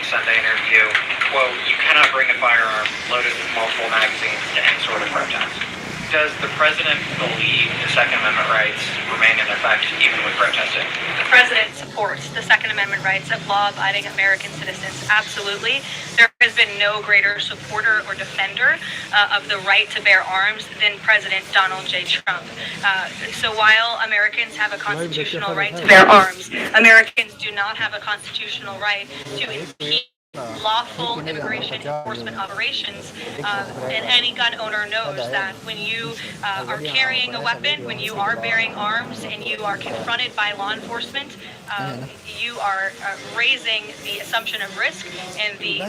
Sunday interview, quote, "You cannot bring a firearm loaded with multiple magazines to any sort of protest." Does the president believe the Second Amendment rights remain in effect even with protesting? The president supports the Second Amendment rights of law-abiding American citizens. Absolutely. There has been no greater supporter or defender of the right to bear arms than President Donald J. Trump. So while Americans have a constitutional right to bear arms, Americans do not have a constitutional right to impede lawful immigration enforcement operations, and any gun owner knows that when you are carrying a weapon, when you are bearing arms, and you are confronted by law enforcement, you are raising the assumption of risk and the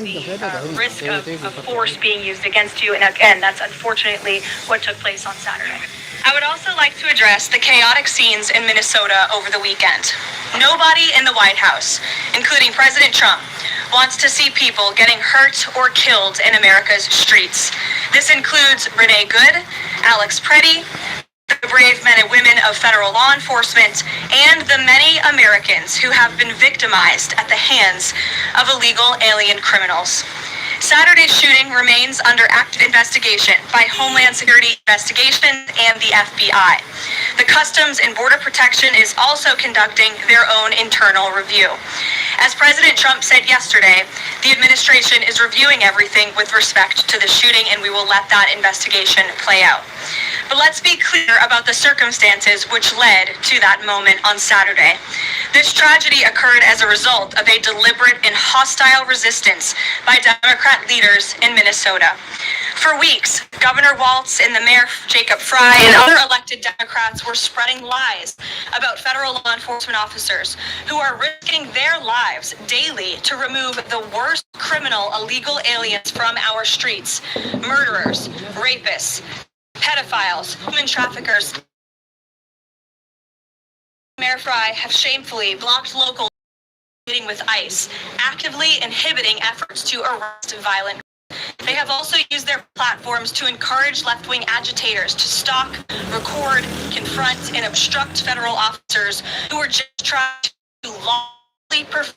risk of force being used against you. And again, that's unfortunately what took place on Saturday. I would also like to address the chaotic scenes in Minnesota over the weekend. Nobody in the White House, including President Trump, wants to see people getting hurt or killed in America's streets. This includes Renee Good, Alex Preddy, the brave men and women of federal law enforcement, and the many Americans who have been victimized at the hands of illegal alien criminals. Saturday's shooting remains under active investigation by Homeland Security Investigations and the FBI. The Customs and Border Protection is also conducting their own internal review. As President Trump said yesterday, the administration is reviewing everything with respect to the shooting, and we will let that investigation play out. But let's be clear about the circumstances which led to that moment on Saturday. This tragedy occurred as a result of a deliberate and hostile resistance by Democrat leaders in Minnesota. For weeks, Governor Walz and the Mayor Jacob Fry and other elected Democrats were spreading lies about federal law enforcement officers who are risking their lives daily to remove the worst criminal illegal aliens from our streets: murderers, rapists, pedophiles, human traffickers. Mayor Fry have shamefully blocked local meeting with ICE, actively inhibiting efforts to arrest violent. They have also used their platforms to encourage left-wing agitators to stalk, record, confront, and obstruct federal officers who are just trying to lawfully perform